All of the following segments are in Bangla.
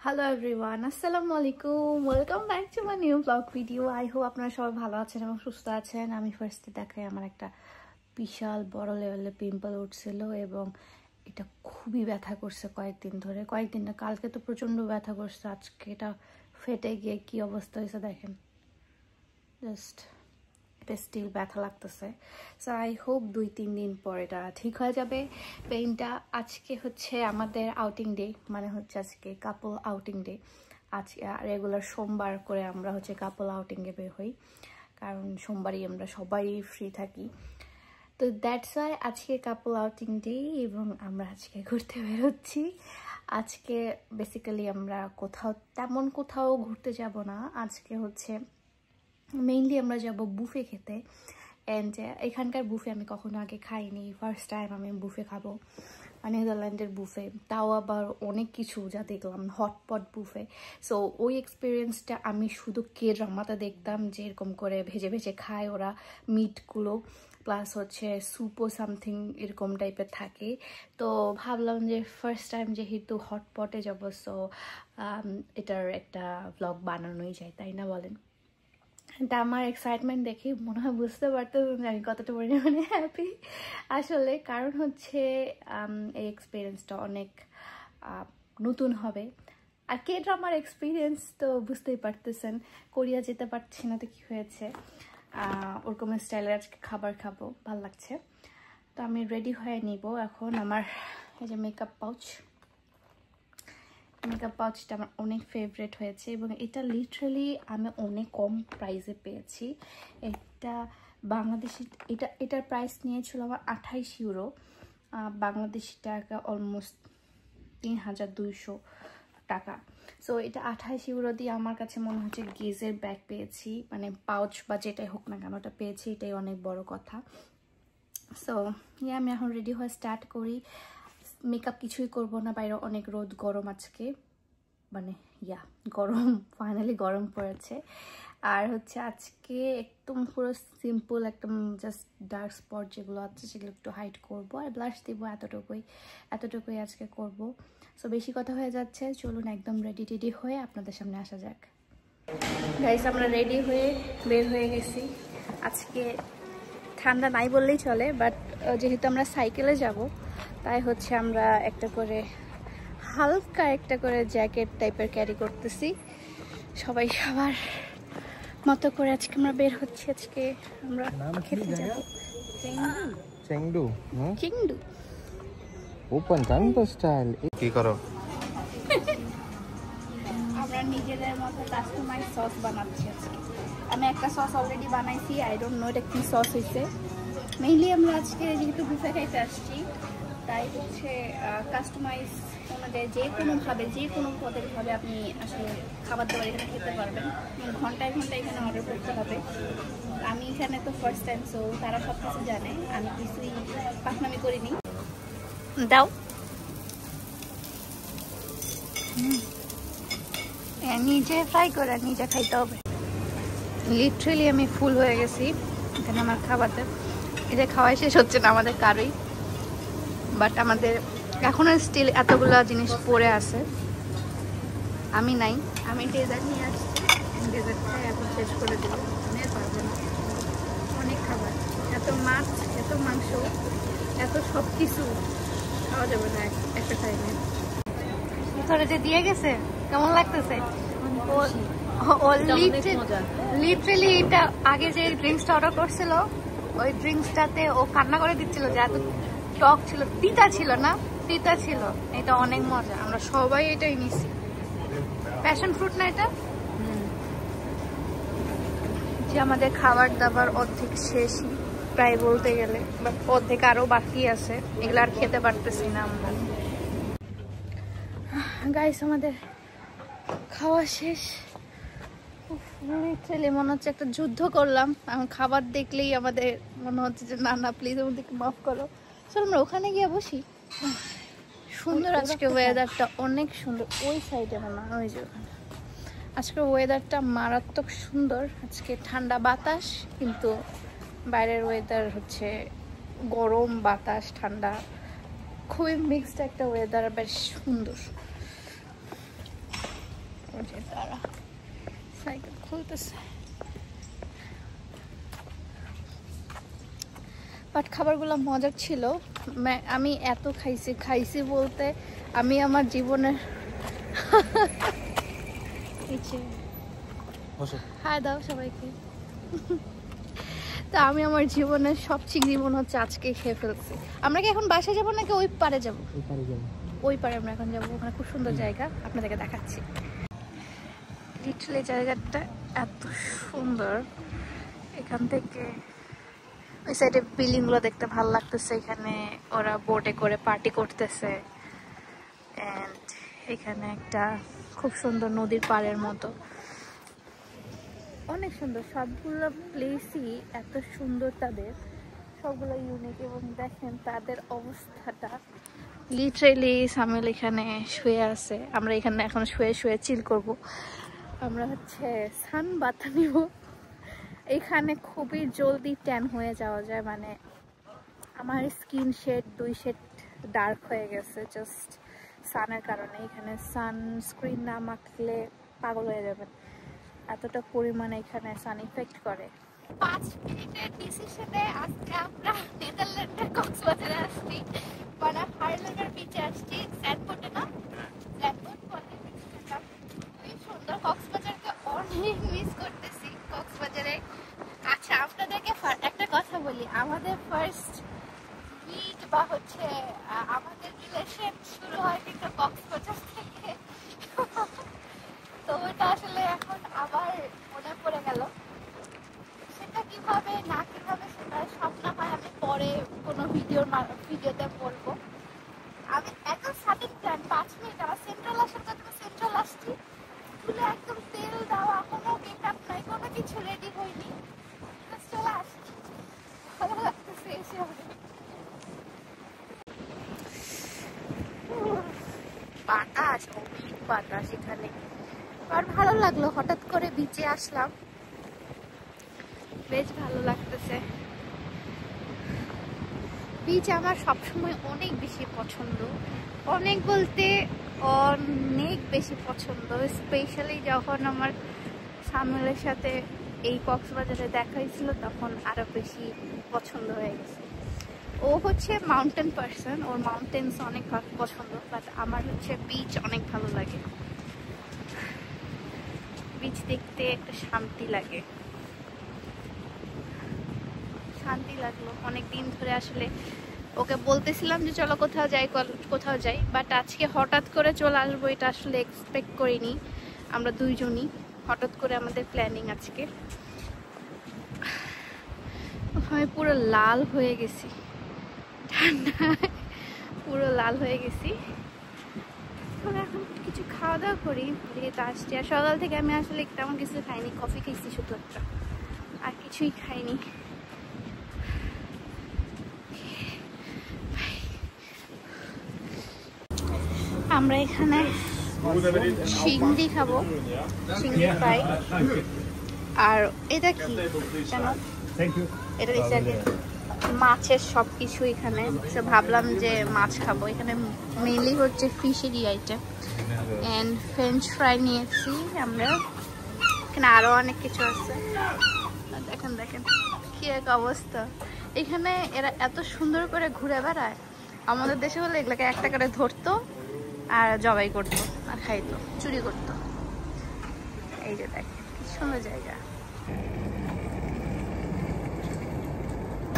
Hello everyone, Assalamualaikum. Welcome back to my new vlog video. I hope আপনারা সবাই ভালো আছেন এবং সুস্থ আছেন। আমি ফার্স্টে দেখাই আমার একটা বিশাল বড় লেভেলের পিম্পল উঠছিল এবং এটা খুবই ব্যথা করছে কয়েকদিন ধরে। কয়েকদিন না, কালকে তো প্রচন্ড ব্যথা করছে, আজকে এটা ফেটে গিয়ে কি অবস্থা হয়েছে দেখেন। জাস্ট এটা স্টিল ব্যথা লাগতেছে। সো আই হোপ 2-3 দিন পর এটা ঠিক হয়ে যাবে পেইনটা। আজকে হচ্ছে আমাদের আউটিং ডে, মানে হচ্ছে আজকে কাপল আউটিং ডে। আজকে রেগুলার সোমবার করে আমরা হচ্ছে কাপল আউটিংয়ে বের হই, কারণ সোমবারই আমরা সবাই ফ্রি থাকি। তো দ্যাটস ওয়াই আজকে কাপল আউটিং ডে এবং আমরা আজকে ঘুরতে বেরোচ্ছি। আজকে বেসিক্যালি আমরা তেমন কোথাও ঘুরতে যাব না। আজকে হচ্ছে মেইনলি আমরা যাব বুফে খেতে। অ্যান্ড এখানকার বুফে আমি কখনো আগে খাইনি, ফার্স্ট টাইম আমি বুফে খাবো, নেদারল্যান্ডের বুফে, তাও আবার অনেক কিছু যা দেখলাম, হটপট বুফে। সো ওই এক্সপিরিয়েন্সটা আমি শুধু K-ড্রামাতে দেখতাম, যে এরকম করে ভেজে ভেজে খায় ওরা মিটগুলো, প্লাস হচ্ছে সুপও সামথিং এরকম টাইপের থাকে। তো ভাবলাম যে ফার্স্ট টাইম যেহেতু হটপটে যাবো, সো এটার একটা ভ্লগ বানানোই যায়, তাই না বলেন? তা আমার এক্সাইটমেন্ট দেখে মনে হয় বুঝতে পারতেন আমি কতটা পরিমাণে হ্যাপি আসলে। কারণ হচ্ছে এই এক্সপিরিয়েন্সটা অনেক নতুন হবে। আর K-ড্রামার এক্সপিরিয়েন্স তো বুঝতেই পারতেছেন, কোরিয়া যেতে পারছি না তো কি হয়েছে, ওরকম স্টাইলের আজকে খাবার খাবো, ভাল লাগছে। তো আমি রেডি হয়ে নিব এখন। আমার এই যে মেকআপ পাউচটা আমার অনেক ফেভারিট হয়েছে এবং এটা লিটারালি আমি অনেক কম প্রাইসে পেয়েছি। এটা বাংলাদেশি, এটার প্রাইস নিয়েছিল আমার 28 ইউরো, বাংলাদেশি টাকা অলমোস্ট 3200 টাকা। সো এটা 28 ইউরো দিয়ে আমার কাছে মনে হচ্ছে গেজের ব্যাগ পেয়েছি, মানে পাউচ বা যেটাই হোক না কেন ওটা পেয়েছি, এটাই অনেক বড় কথা। সো আমি এখন রেডি হয়ে স্টার্ট করি। মেকআপ কিছুই করব না, বাইরে অনেক রোদ, গরম আজকে, মানে গরম, ফাইনালি গরম পড়েছে। আর হচ্ছে আজকে একদম পুরো সিম্পল, একদম জাস্ট ডার্ক স্পট যেগুলো আছে সেগুলো একটু হাইড করব, আর ব্লাশ দিব, এতটুকুই আজকে করব। সো বেশি কথা হয়ে যাচ্ছে, চলুন একদম রেডি হয়ে আপনাদের সামনে আসা যাক। গাইস, আমরা রেডি হয়ে বের হয়ে গেছি। আজকে ঠান্ডা নাই বললেই চলে, বাট যেহেতু আমরা সাইকেলে যাব তাই হচ্ছে আমরা হালকা একটা করে জ্যাকেট টাইপের ক্যারি করতেছি। সবাই সবার মতো করে আজকে আমরা বের হচ্ছি। আজকে আমরা খেতে যাব চেংডু ওপেন কান্টো স্টাইল। কি করো? আমরা নিজেদের মতো কাস্টমাইজ সস বানাচ্ছি আজকে। আমি একটা সস অলরেডি বানাইছি, আই ডোন্ট নো এটা কি সস হয়েছে। মেইনলি আমরা আজকে যেহেতু বুফে খাইতে আসছি, তাই হচ্ছে কাস্টমাইজ অনুযায়ী যে কোনো পদের ভাবে আপনি আসলে খাবার দাবার এখানে খেতে পারবেন। ঘন্টায় এখানে অর্ডার করতে হবে। আমি এখানে তো ফার্স্ট টাইম, সো তারা সব কিছু জানে, আমি কিছুই পাকনামি করিনি। দাও নিজে ফ্রাই করে নিজে খাইতে হবে। লিটারেলি আমি ফুল হয়ে গেছি এখানে আমার খাবারটা। এটা খাওয়াই শেষ হচ্ছে না আমাদের কারোই, বাট আমাদের এখনো স্টিল এতগুলো জিনিস পড়ে আছে। আমি নাই, আমি ডেজার্ট নিয়ে আসছি, ডেজার্টটা এখন শেষ করে দেবো, আমি আর পারবো না। অনেক খাবার, এত মাছ, এত মাংস, এত সব কিছু খাওয়া যাবে না একটা টাইমে। ভিতরে যে দিয়ে গেছে কেমন লাগতেছে? লিটারেলি এটা আগে যে ড্রিঙ্কসটা অর্ডার করছিল, ওই ড্রিঙ্কসটাতে ও কান্না করে দিচ্ছিল যে এত টক ছিল, তিতা ছিল। এটা অনেক মজা, আমরা সবাই এটাই নিছি। প্যাশন ফ্রুট না এটা? যে আমাদের খাবার দাবার অর্ধেক শেষই প্রায় বলতে গেলে, বাট অর্ধেক আরো বাকি আছে, এগুলো আর খেতে পারতেছি না আমরা। গাইস, আমাদের খাওয়া শেষ। লিটারালি মনে হচ্ছে একটা যুদ্ধ করলাম। এখন খাবার দেখলেই আমাদের মনে হচ্ছে যে না প্লিজ আমাদেরকে মাফ করো। চল আমরা ওখানে গিয়ে বসি। সুন্দর আজকে ওয়েদারটা, অনেক সুন্দর। ওই সাইডে মনে হয়, ওই যে ওখানে। আজকে ওয়েদারটা মারাত্মক সুন্দর। আজকে ঠান্ডা বাতাস, কিন্তু বাইরের ওয়েদার হচ্ছে গরম, বাতাস, ঠান্ডা, খুবই মিক্সড একটা ওয়েদার, বেশ সুন্দর। তারা সাইকেল খুলতেছে। বাট খাবারগুলো মজার ছিল। আমি এত খাইছি বলতে আমি আমার জীবনের হাই দাও সবাইকে। তো আমি আমার জীবনের সব চিংড়ি মনে হচ্ছে আজকে খেয়ে ফেলছি। আমরা কি এখন বাসায় যাবো নাকি ওই পারে যাবো? ওই পারে আমরা এখন যাবো, ওখানে খুব সুন্দর জায়গা, আপনাদেরকে দেখাচ্ছি। লিটারালি জায়গাটা এত সুন্দর, এখান থেকে ওই সাইডে বিল্ডিং গুলো দেখতে ভালো লাগতেছে। এখানে ওরা বোটে করে পার্টি করতেছে। এন্ড এখানে একটা খুব সুন্দর নদীর পাড়ের মতো, অনেক সুন্দর। সবগুলো প্লেসই এত সুন্দর, তাদের সবগুলো ইউনিক। এবং দেখেন তাদের অবস্থাটা, লিটারেলি সামিল এখানে শুয়ে আছে। আমরা এখানে এখন শুয়ে শুয়ে চিল করব। আমরা হচ্ছে সান বাথ নিব। এখানে খুবই জলদি ট্যান হয়ে যাওয়া যায়, মানে আমার স্কিন শেড 2 শেড ডার্ক হয়ে গেছে জাস্ট সানের কারণে। এখানে সানস্ক্রিন না মাখলে পাগল হয়ে যাবেন, এতটা পরিমাণে এখানে সান ইফেক্ট করে। 5 মিনিটের ডিসিশনে আজকে আমরা নেদারল্যান্ডের কক্সবাজারে আসছি, মানে হার্লেমের বিচে আসছি। স্যান্ডবোটে না, স্যান্ডবোট বলে খুবই সুন্দর। কক্সবাজারকে অনেক মিস করতেছি কক্সবাজারে। আচ্ছা আপনাদেরকে একটা কথা বলি, আমাদের ফার্স্ট মিট বা হচ্ছে আমাদের রিলেশন শুরু হয় কিন্তু কক্সবাজার থেকে। তো ওটা আসলে এখন আবার মনে পড়ে গেল। সেটা কিভাবে না কিভাবে সেটা স্বপ্ন হয় আমি পরে কোনো ভিডিওতে বলবো। আমি একদম সাডেন প্ল্যান, 5 মিনিট আমার সেন্ট্রাল আসার কথা, সেন্ট্রাল আসছি, চুলে একদম তেল দেওয়া, কোনো মেকআপ নাই, কোনো কিছু রেডি হয়নি, চলে আসছি। ভালো লাগতেছে এসে অনেক। বাতাস, অনেক বাতাস এখানে। আর ভালো লাগলো, হঠাৎ করে বিচে আসলাম, বেশ ভালো লাগতেছে। বিচ আমার সবসময় অনেক বেশি পছন্দ, অনেক বলতে অনেক বেশি পছন্দ। স্পেশালি যখন আমার সামিলের সাথে এই কক্সবাজারে দেখা হয়েছিল তখন আরো বেশি পছন্দ হয়ে গেছে। ও হচ্ছে মাউন্টেন পার্সন, ওর মাউন্টেন্স অনেক পছন্দ, বাট আমার হচ্ছে বিচ অনেক ভালো লাগে। বিচ দেখতে একটা শান্তি লাগে, শান্তি লাগলো। অনেক দিন ধরে আসলে ওকে বলতেছিলাম যে চলো কোথাও যাই, বাট আজকে হঠাৎ করে চলে আসবো এটা আসলে এক্সপেক্ট করিনি। আমরা দুইজনই হঠাৎ করে আমাদের প্ল্যানিং আজকে। আমি পুরো লাল হয়ে গেছি ঠান্ডায়, পুরো লাল হয়ে গেছি। এখন কিছু খাওয়া দাওয়া করি, যেহেতু আসছি। আর সকাল থেকে আমি আসলে তেমন কিছু খাইনি, কফি খেয়েছি শুধু একটা, আর কিছুই খাইনি। আমরা এখানে চিংড়ি খাবো, চিংড়ি ফ্রাই। আর এটা কি জানো, এটা দিচ্ছে আগে মাছের সবকিছু এখানে। ভাবলাম যে মাছ খাবো। এখানে মেনলি হচ্ছে ফিশেরই আইটেম। এন্ড ফ্রেঞ্চ ফ্রাই নিয়েছি আমরা। এখানে আরো অনেক কিছু আছে, দেখেন দেখেন কি এক অবস্থা। এখানে এরা এত সুন্দর করে ঘুরে বেড়ায়। আমাদের দেশে হলে এগুলোকে একটা করে ধরতো আর জবাই করতো আর খাইতো, চুরি করতো। এই যে দেখেন কি সুন্দর জায়গা।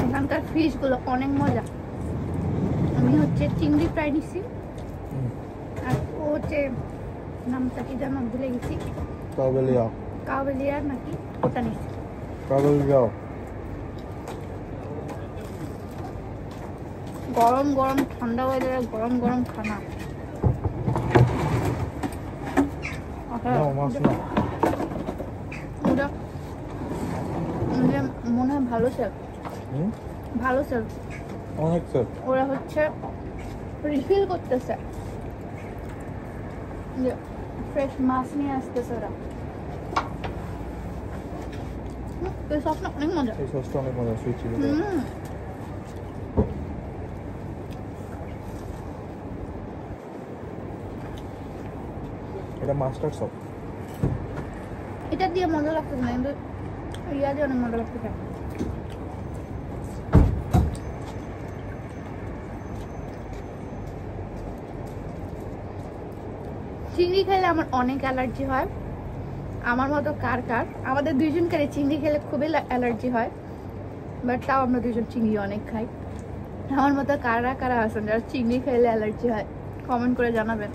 এখানকার ফিশ গুলো অনেক মজা। আমি হচ্ছে চিংড়ি ফ্রাই নিছি, আর ও হচ্ছে নামটা কি যেন ভুলে গেছি, কাবেলিয়া নাকি, ওটা নিছি। গরম গরম ঠান্ডা ওয়েদারে গরম গরম খানা। মনে হয় ভালো সেল, ভালো সেল, অনেক সেল। ওরা হচ্ছে রিফিল করতেছে, ফ্রেশ মাছ নিয়ে আসতেছে ওরা। এই সসটা অনেক মজা, এই সসটা অনেক মজা, সুইট চিলি। এটা মাস্টার্ড সস। এটা দিয়ে মজা লাগতেছে না, কিন্তু ইয়া দিয়ে অনেক মজা লাগতেছে। চিংড়ি খেলে আমার অনেক অ্যালার্জি হয়, আমার মতো কার কার, আমাদের দুইজনকার চিংড়ি খেলে খুবই অ্যালার্জি হয়, বাট তাও আমরা দুজন চিংড়ি অনেক খাই। আমার মতো কারা কারা আছেন যারা চিংড়ি খেলে অ্যালার্জি হয়, কমেন্ট করে জানাবেন।